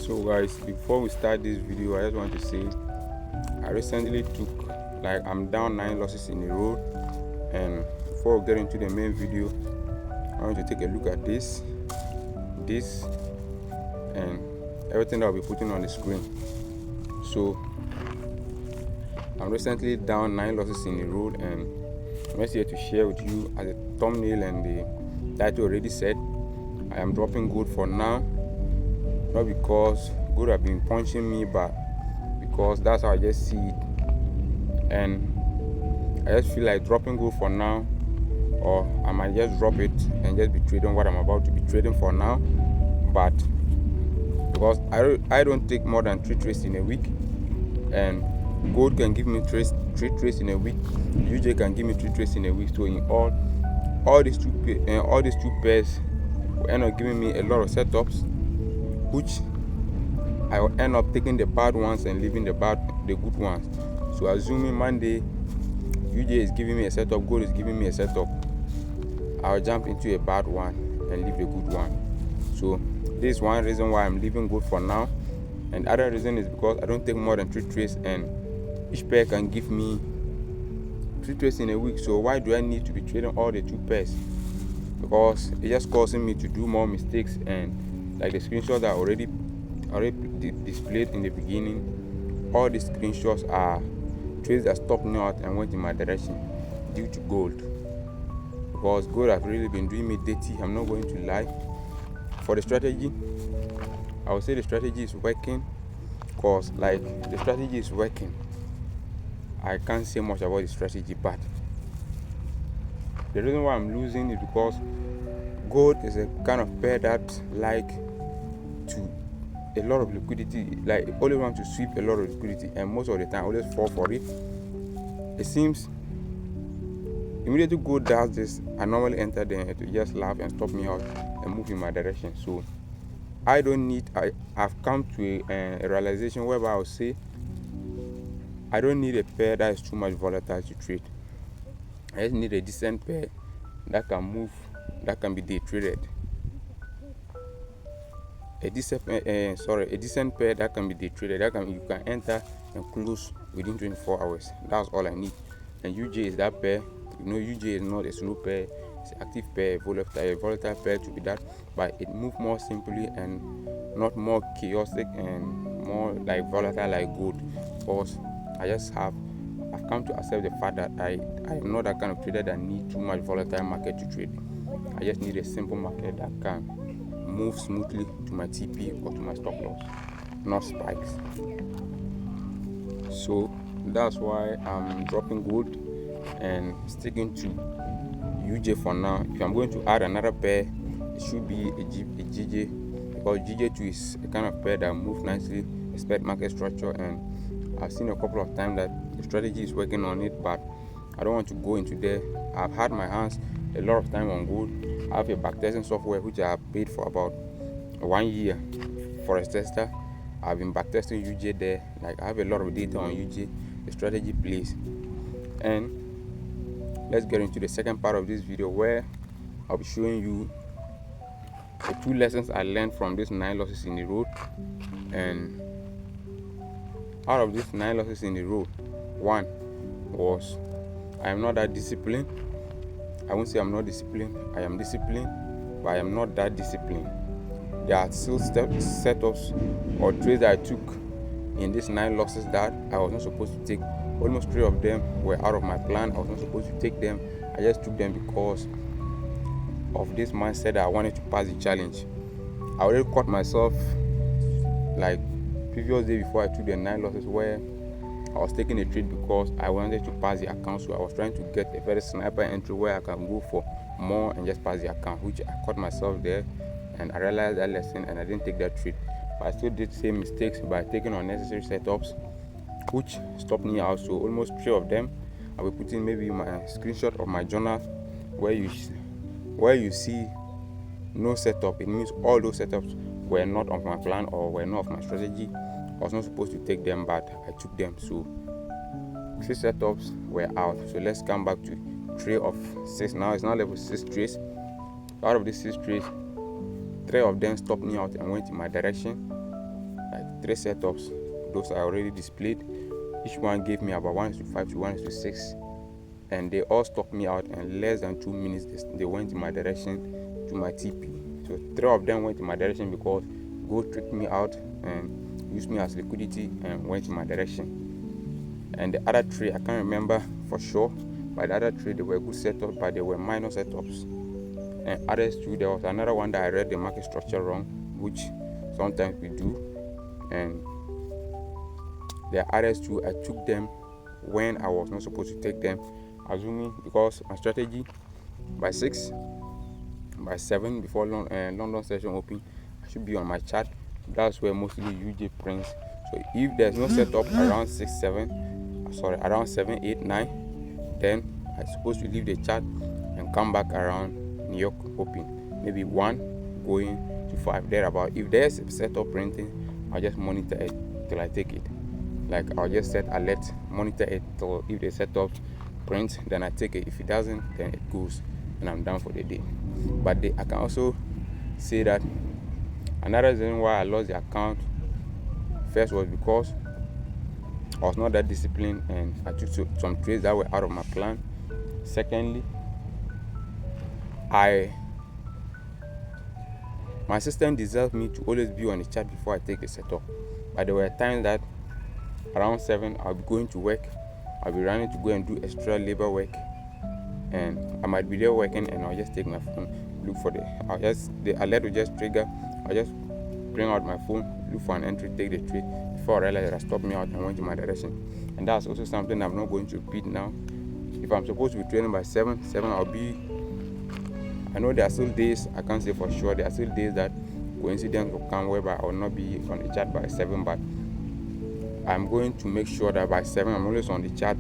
So guys, before we start this video, I just want to say I recently took, I'm down 9 losses in a row. And before we get into the main video, I want to take a look at this and everything that I'll be putting on the screen. So I'm recently down 9 losses in a row, and I'm just here to share with you, as the thumbnail and the title already said, I am dropping gold for now. Not because gold have been punching me, but because that's how I just see it. And I just feel like dropping gold for now, or I might just drop it and just be trading what I'm about to be trading for now. But because I don't take more than 3 trades in a week, and gold can give me 3 trades in a week, UJ can give me 3 trades in a week. So in all these two pairs will end up giving me a lot of setups, which I will end up taking the bad ones and leaving the good ones. So assuming Monday UJ is giving me a setup, gold is giving me a setup, I'll jump into a bad one and leave the good one. So this is one reason why I'm leaving gold for now. And the other reason is because I don't take more than 3 trades, and each pair can give me 3 trades in a week. So why do I need to be trading all the 2 pairs? Because it's just causing me to do more mistakes. And like the screenshots that already displayed in the beginning, all these screenshots are trades that stopped me out and went in my direction due to gold. Because gold have really been doing me dirty, I'm not going to lie. For the strategy, I would say the strategy is working, because the strategy is working. I can't say much about the strategy, but the reason why I'm losing is because gold is a kind of pair that to a lot of liquidity, only want to sweep a lot of liquidity, and most of the time I always fall for it. It seems immediately gold does this, I normally enter there to just laugh and stop me out and move in my direction. So I've come to a realization whereby I will say I don't need a pair that is too much volatile to trade. I just need a decent pair that can move, that can be day traded. A decent pair that can be day traded, you can enter and close within 24 hours. That's all I need. And UJ is that pair. UJ is not a slow pair, it's an active pair, a volatile pair to be that, but it moves more simply and not more chaotic and more volatile like gold. Because I've come to accept the fact that I am not that kind of trader that need too much volatile market to trade. I just need a simple market that can move smoothly to my TP or to my stop loss, not spikes. So that's why I'm dropping gold and sticking to UJ for now. If I'm going to add another pair, it should be a GJ, because GJ2 is a kind of pair that moves nicely, expect market structure, and I've seen a couple of times that the strategy is working on it, but I don't want to go into there. I've had my hands a lot of time on gold. I have a backtesting software which I have paid for about 1 year for a tester. I've been backtesting UJ there. I have a lot of data on UJ, the strategy plays. And let's get into the second part of this video, where I'll be showing you the 2 lessons I learned from these 9 losses in a row. And out of these 9 losses in a row, one was I am not that disciplined. I won't say I'm not disciplined. I am disciplined, but I am not that disciplined. There are still setups or trades that I took in these 9 losses that I was not supposed to take. Almost 3 of them were out of my plan. I was not supposed to take them. I just took them because of this mindset that I wanted to pass the challenge. I already caught myself previous day before I took the 9 losses, where I was taking a trade because I wanted to pass the account. So I was trying to get a very sniper entry where I can go for more and just pass the account, which I caught myself there, and I realized that lesson and I didn't take that trade. But I still did the same mistakes by taking unnecessary setups, which stopped me out. So almost 3 of them, I will put in maybe my screenshot of my journal, where you see no setup. It means all those setups were not of my plan or were not of my strategy. I was not supposed to take them, but I took them. So 6 setups were out. So let's come back to 3 of 6. Now it's now level 6 trades. Out of these 6 trades, 3 of them stopped me out and went in my direction. 3 setups. Those are already displayed. Each one gave me about 1:5 to 1:6, and they all stopped me out in less than 2 minutes. They went in my direction to my TP. So 3 of them went in my direction because gold tricked me out and used me as liquidity and went in my direction. And the other 3, I can't remember for sure, but the other 3, they were good setups, but they were minor setups. And others too, there was another one that I read the market structure wrong, which sometimes we do. And the others too, I took them when I was not supposed to take them, assuming because my strategy by 6, by 7 before London session open, I should be on my chart. That's where mostly UJ prints. So if there's no setup around around 7, 8, 9, then I'm supposed to leave the chart and come back around New York open, maybe 1 going to 5 thereabout. If there's a setup printing, I'll just monitor it till I take it. Like I'll just set alert, monitor it till if the setup prints, then I take it. If it doesn't, then it goes and I'm done for the day. But I can also say that another reason why I lost the account first was because I was not that disciplined and I took some trades that were out of my plan. Secondly, my system deserves me to always be on the chart before I take the setup. But there were times that around 7 I'll be going to work, I'll be running to go and do extra labor work, and I might be there working and I'll just take my phone, look for the alert will just trigger. I'll just bring out my phone, look for an entry, take the trade before I realize that I stopped me out and went in my direction. And that's also something I'm not going to repeat now. If I'm supposed to be trading by 7, I'll be. I know there are still days, I can't say for sure, there are still days that coincidence will come whereby I will not be on the chart by 7, but I'm going to make sure that by 7 I'm always on the chart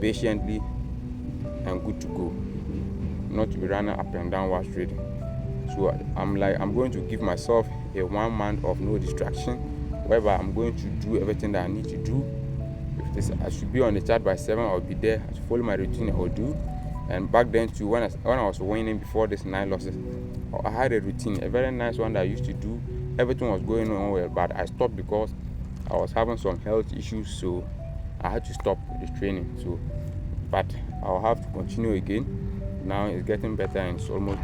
patiently and good to go, not to be running up and down while trading. So I'm going to give myself a 1 month of no distraction, whereby I'm going to do everything that I need to do. If I should be on the chart by 7, I'll be there. I should follow my routine, I will do. And back then too, when I was winning before this 9 losses, I had a routine, a very nice one that I used to do. Everything was going on well, but I stopped because I was having some health issues, so I had to stop the training. So, but I'll have to continue again. Now it's getting better and it's almost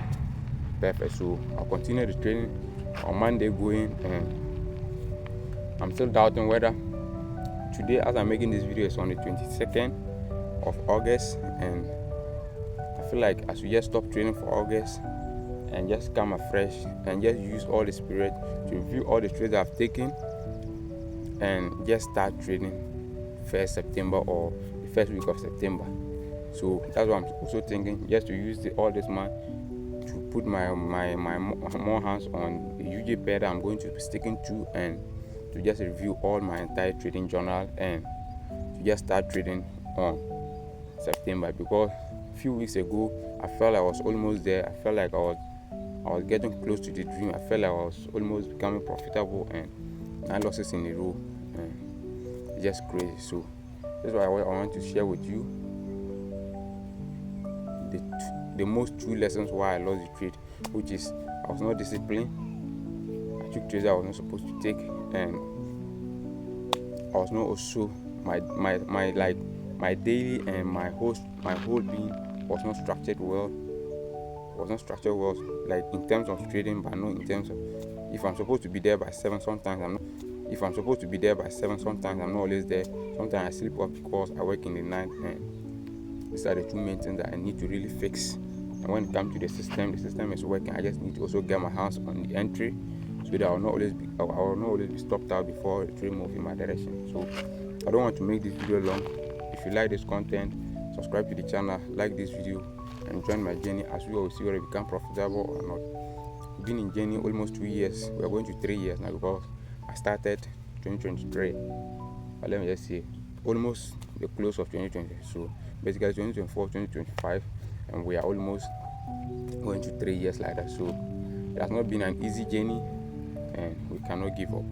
perfect. So I'll continue the training on Monday going, and I'm still doubting whether today, as I'm making this video, is on the 22nd of August, and I feel like I should just stop training for August and just come afresh and just use all the spirit to review all the trades I've taken and just start trading 1st September or the first week of September. So that's what I'm also thinking, just to use all this month to put my more hands on the UJ pair that I'm going to be sticking to, and to just review all my entire trading journal and to just start trading on September. Because a few weeks ago I felt I was almost there. I felt like I was getting close to the dream. I felt like I was almost becoming profitable, and 9 losses in a row, and it's just crazy. So that's why I want to share with you the most true lessons why I lost the trade, which is I was not disciplined. I took trades I was not supposed to take, and I was not also my daily and my whole being was not structured well. Like in terms of trading, but not in terms of if I'm supposed to be there by 7. Sometimes I'm not. If I'm supposed to be there by 7, sometimes I'm not always there. Sometimes I sleep off because I work in the night, and these are the 2 main things that I need to really fix. And when it comes to the system is working. I just need to also get my hands on the entry, so that I will not always be stopped out before the trade move in my direction. So I don't want to make this video long. If you like this content, subscribe to the channel, like this video, and join my journey as we will see whether we become profitable or not. We've been in journey almost 2 years. We are going to 3 years now, because I started 2023, but let me just say almost the close of 2020. So basically 2024, 2025, and we are almost going to 3 years like that. So it has not been an easy journey, and we cannot give up.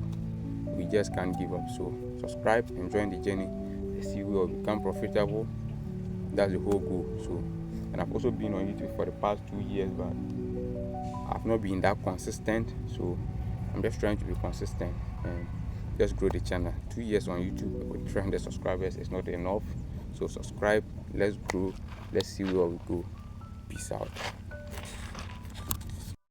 We just can't give up. So subscribe and join the journey. Let's see we will become profitable. That's the whole goal. So, and I've also been on YouTube for the past 2 years, but I've not been that consistent. So I'm just trying to be consistent, and just grow the channel. 2 years on YouTube with 300 subscribers is not enough, so subscribe. Let's grow. Let's see where we go. Peace out.